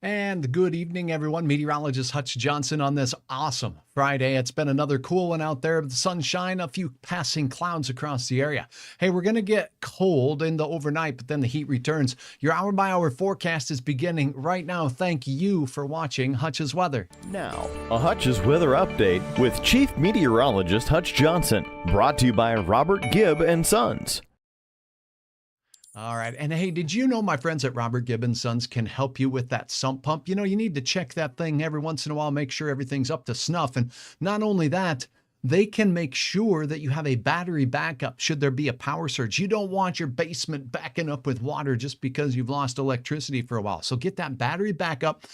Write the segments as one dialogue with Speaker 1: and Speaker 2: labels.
Speaker 1: And good evening, everyone. Meteorologist Hutch Johnson on this awesome Friday. It's been another cool one out there. The sunshine, a few passing clouds across the area. Hey, we're going to get cold in the overnight, but then the heat returns. Your hour-by-hour forecast is beginning right now. Thank you for watching Hutch's Weather.
Speaker 2: Now, a Hutch's Weather Update with Chief Meteorologist Hutch Johnson. Brought to you by Robert Gibb and Sons.
Speaker 1: All right. And hey, did you know my friends at Robert Gibb and Sons can help you with that sump pump? You know, you need to check that thing every once in a while, make sure everything's up to snuff. And not only that, they can make sure that you have a battery backup should there be a power surge. You don't want your basement backing up with water just because you've lost electricity for a while. So get that battery backup,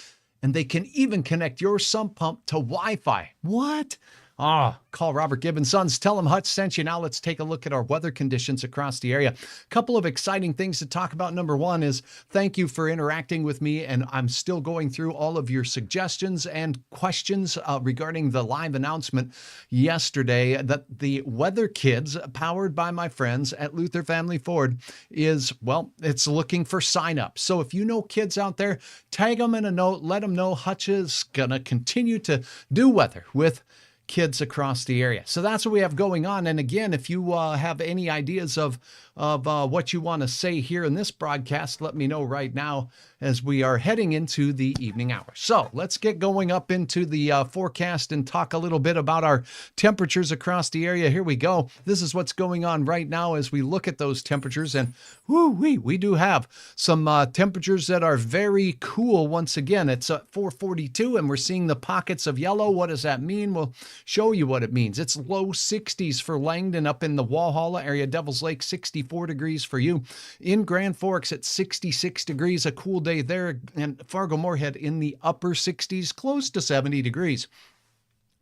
Speaker 1: and they can even connect your sump pump to Wi-Fi. What? Call Robert Gibb and Sons. Tell them Hutch sent you. Now let's take a look at our weather conditions across the area. A couple of exciting things to talk about. Number one is thank you for interacting with me, and I'm still going through all of your suggestions and questions regarding the live announcement yesterday that the Weather Kids, powered by my friends at Luther Family Ford, is, well, it's looking for sign-ups. So if you know kids out there, tag them in a note, let them know Hutch is going to continue to do weather with kids across the area. So that's what we have going on. And again, if you have any ideas of what you want to say here in this broadcast, let me know right now as we are heading into the evening hours. So let's get going up into the forecast and talk a little bit about our temperatures across the area. Here we go. This is what's going on right now as we look at those temperatures. And we do have some temperatures that are very cool. Once again, it's 442 and we're seeing the pockets of yellow. What does that mean? We'll show you what it means. It's low 60s for Langdon up in the Walhalla area. Devil's Lake, 64 degrees for you. In Grand Forks at 66 degrees, a cool day there. And Fargo-Moorhead in the upper 60s, close to 70 degrees.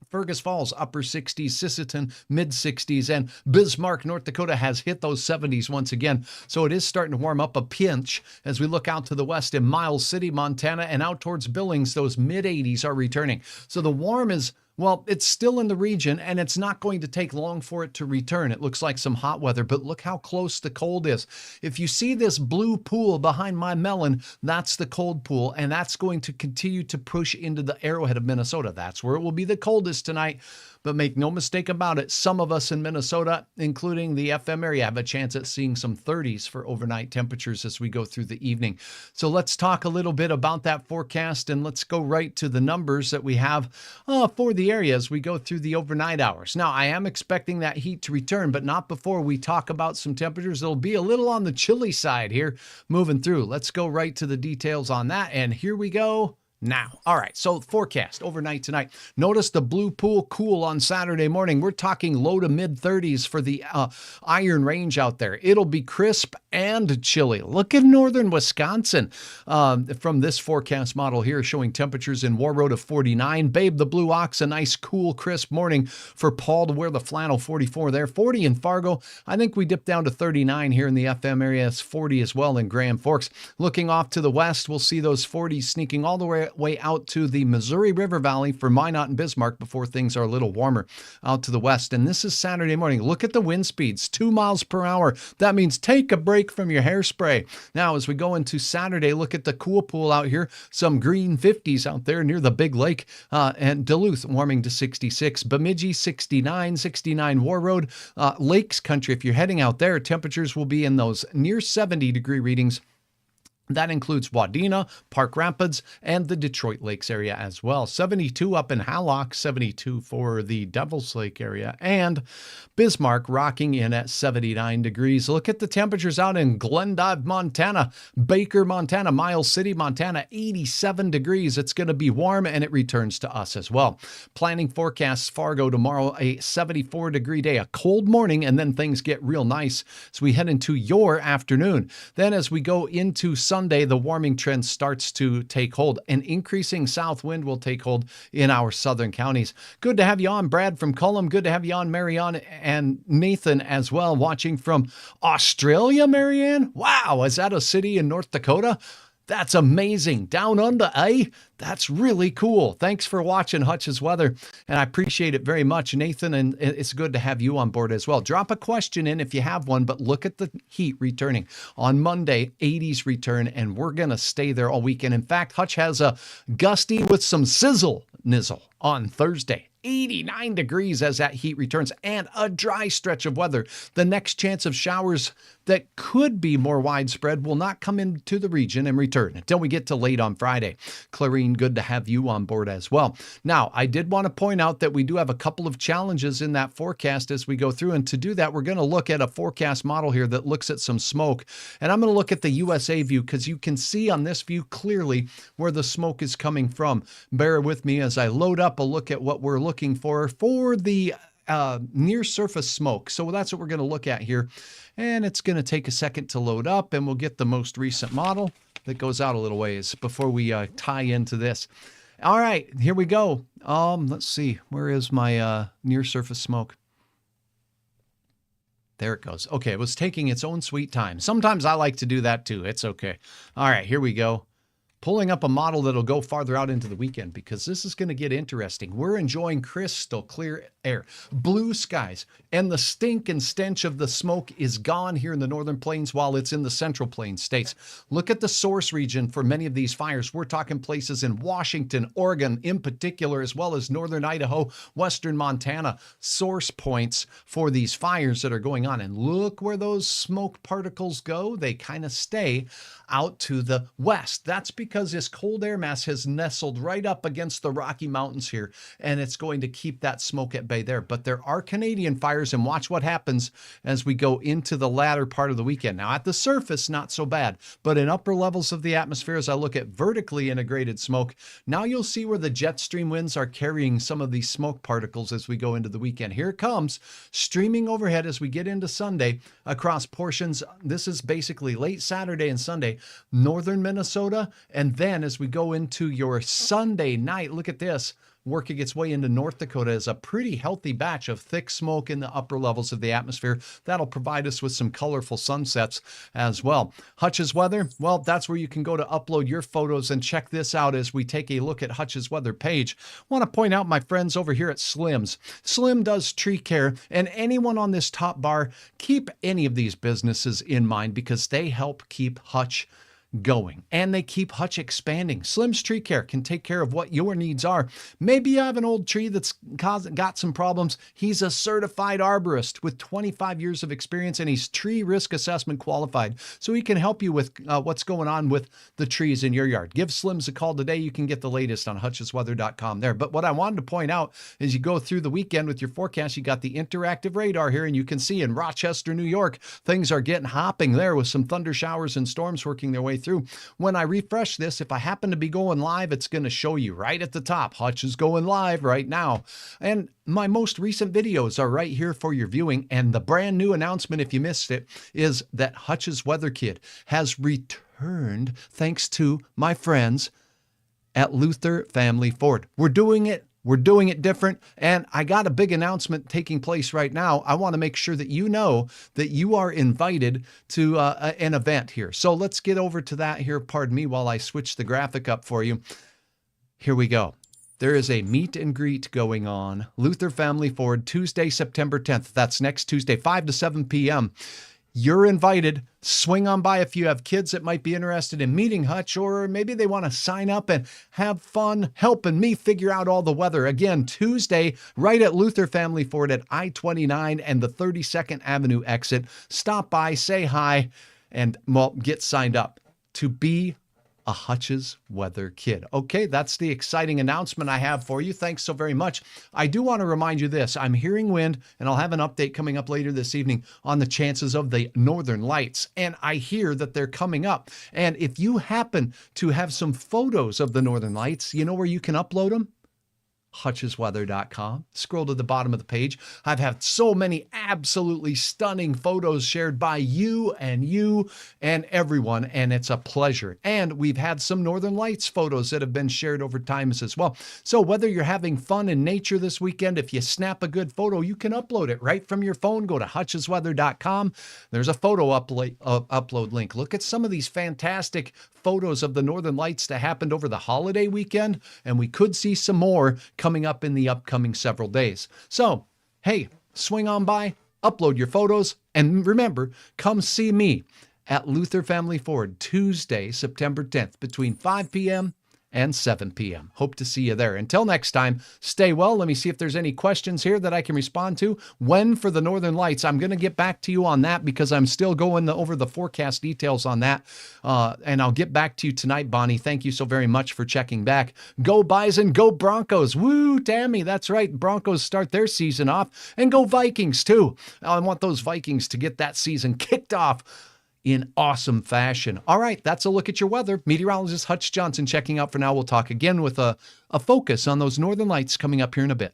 Speaker 1: Fergus Falls, upper 60s, Sisseton, mid 60s, and Bismarck, North Dakota has hit those 70s once again. So it is starting to warm up a pinch as we look out to the west in Miles City, Montana, and out towards Billings, those mid 80s are returning. So the warm is, well, it's still in the region, and it's not going to take long for it to return. It looks like some hot weather, but look how close the cold is. If you see this blue pool behind my melon, that's the cold pool, and that's going to continue to push into the Arrowhead of Minnesota. That's where it will be the coldest tonight. But make no mistake about it, some of us in Minnesota, including the FM area, have a chance at seeing some 30s for overnight temperatures as we go through the evening. So let's talk a little bit about that forecast, and let's go right to the numbers that we have for the area as we go through the overnight hours. Now, I am expecting that heat to return, but not before we talk about some temperatures. It'll be a little on the chilly side here moving through. Let's go right to the details on that, and here we go. Now, all right, so forecast overnight tonight. Notice the blue pool cool on Saturday morning. We're talking low to mid 30s for the Iron Range out there. It'll be crisp and chilly. Look at northern Wisconsin from this forecast model here showing temperatures in War Road of 49. Babe, the Blue Ox, a nice cool crisp morning for Paul to wear the flannel, 44 there. 40 in Fargo. I think we dip down to 39 here in the FM area. It's 40 as well in Grand Forks. Looking off to the west, we'll see those 40s sneaking all the way out to the Missouri River Valley for Minot and Bismarck before things are a little warmer out to the west. And this is Saturday morning. Look at the wind speeds, 2 miles per hour. That means take a break from your hairspray. Now, as we go into Saturday, look at the cool pool out here. Some green 50s out there near the big lake, and Duluth warming to 66. Bemidji, 69, 69 War Road. Lakes Country, if you're heading out there, temperatures will be in those near 70 degree readings. That includes Wadena, Park Rapids, and the Detroit Lakes area as well. 72 up in Hallock, 72 for the Devil's Lake area, and Bismarck rocking in at 79 degrees. Look at the temperatures out in Glendive, Montana, Baker, Montana, Miles City, Montana, 87 degrees. It's going to be warm, and it returns to us as well. Planning forecasts Fargo tomorrow, a 74-degree day, a cold morning, and then things get real nice as we head into your afternoon. Then as we go into Sunday, the warming trend starts to take hold. An increasing south wind will take hold in our southern counties. Good to have you on, Brad from Cullum. Good to have you on, Marianne and Nathan as well, watching from Australia, Marianne. Wow, is that a city in North Dakota? That's amazing. Down under, eh? That's really cool. Thanks for watching Hutch's Weather, and I appreciate it very much, Nathan, and it's good to have you on board as well. Drop a question in if you have one, but look at the heat returning. On Monday, 80s return, and we're going to stay there all weekend. In fact, Hutch has a gusty with some sizzle nizzle on Thursday. 89 degrees as that heat returns, and a dry stretch of weather. The next chance of showers that could be more widespread will not come into the region and return until we get to late on Friday. Clarine, good to have you on board as well. Now, I did want to point out that we do have a couple of challenges in that forecast as we go through, and to do that, we're going to look at a forecast model here that looks at some smoke, and I'm going to look at the USA view because you can see on this view clearly where the smoke is coming from. Bear with me as I load up a look at what we're looking for the near surface smoke. So that's what we're going to look at here. And it's going to take a second to load up, and we'll get the most recent model that goes out a little ways before we tie into this. All right, here we go. Let's see. Where is my near surface smoke? There it goes. Okay, it was taking its own sweet time. Sometimes I like to do that too. It's okay. All right, here we go. Pulling up a model that'll go farther out into the weekend because this is going to get interesting. We're enjoying crystal clear air, blue skies, and the stink and stench of the smoke is gone here in the northern plains while it's in the central plains states. Look at the source region for many of these fires. We're talking places in Washington, Oregon in particular, as well as northern Idaho, western Montana, source points for these fires that are going on. And look where those smoke particles go. They kind of stay out to the west. That's because this cold air mass has nestled right up against the Rocky Mountains here, and it's going to keep that smoke at bay there. But there are Canadian fires, and watch what happens as we go into the latter part of the weekend. Now, at the surface, not so bad, but in upper levels of the atmosphere, as I look at vertically integrated smoke, now you'll see where the jet stream winds are carrying some of these smoke particles as we go into the weekend. Here it comes, streaming overhead as we get into Sunday across portions. This is basically late Saturday and Sunday, northern Minnesota, and then as we go into your Sunday night, look at this, working its way into North Dakota as a pretty healthy batch of thick smoke in the upper levels of the atmosphere. That'll provide us with some colorful sunsets as well. Hutch's Weather, well, that's where you can go to upload your photos and check this out as we take a look at Hutch's Weather page. I want to point out my friends over here at Slim's. Slim does tree care, and anyone on this top bar, keep any of these businesses in mind because they help keep Hutch going, and they keep Hutch expanding. Slim's Tree Care can take care of what your needs are. Maybe you have an old tree that's got some problems. He's a certified arborist with 25 years of experience, and he's tree risk assessment qualified. So he can help you with what's going on with the trees in your yard. Give Slim's a call today. You can get the latest on hutchesweather.com there. But what I wanted to point out is you go through the weekend with your forecast, you got the interactive radar here, and you can see in Rochester, New York, things are getting hopping there with some thunder showers and storms working their way through. When I refresh this, if I happen to be going live, it's going to show you right at the top. Hutch is going live right now. And my most recent videos are right here for your viewing. And the brand new announcement, if you missed it, is that Hutch's Weather Kit has returned thanks to my friends at Luther Family Ford. We're doing it different, and I got a big announcement taking place right now. I want to make sure that you know that you are invited to an event here. So let's get over to that here. Pardon me while I switch the graphic up for you. Here we go. There is a meet and greet going on. Luther Family Ford, Tuesday, September 10th. That's next Tuesday, 5 to 7 p.m. You're invited. Swing on by if you have kids that might be interested in meeting Hutch, or maybe they want to sign up and have fun helping me figure out all the weather. Again, Tuesday, right at Luther Family Ford at I-29 and the 32nd Avenue exit. Stop by, say hi, and well, get signed up to be a Hutch's Weather Kid. Okay, that's the exciting announcement I have for you. Thanks so very much. I do want to remind you this. I'm hearing wind, and I'll have an update coming up later this evening on the chances of the northern lights. And I hear that they're coming up. And if you happen to have some photos of the northern lights, you know where you can upload them? hutchesweather.com. Scroll to the bottom of the page. I've had so many absolutely stunning photos shared by you and everyone, and it's a pleasure. And we've had some Northern Lights photos that have been shared over time as well. So whether you're having fun in nature this weekend, if you snap a good photo, you can upload it right from your phone. Go to hutchesweather.com. There's a photo upload link. Look at some of these fantastic photos of the Northern Lights that happened over the holiday weekend, and we could see some more coming up in the upcoming several days. So, hey, swing on by, upload your photos, and remember, come see me at Luther Family Ford Tuesday, September 10th, between 5 p.m. and 7 p.m. Hope to see you there. Until next time, stay well. Let me see if there's any questions here that I can respond to. When for the Northern Lights? I'm going to get back to you on that because I'm still going over the forecast details on that. And I'll get back to you tonight, Bonnie. Thank you so very much for checking back. Go Bison, go Broncos. Woo, Tammy. That's right. Broncos start their season off. And go Vikings, too. I want those Vikings to get that season kicked off in awesome fashion. All right, that's a look at your weather. Meteorologist Hutch Johnson checking out for now. We'll talk again with a focus on those Northern Lights coming up here in a bit.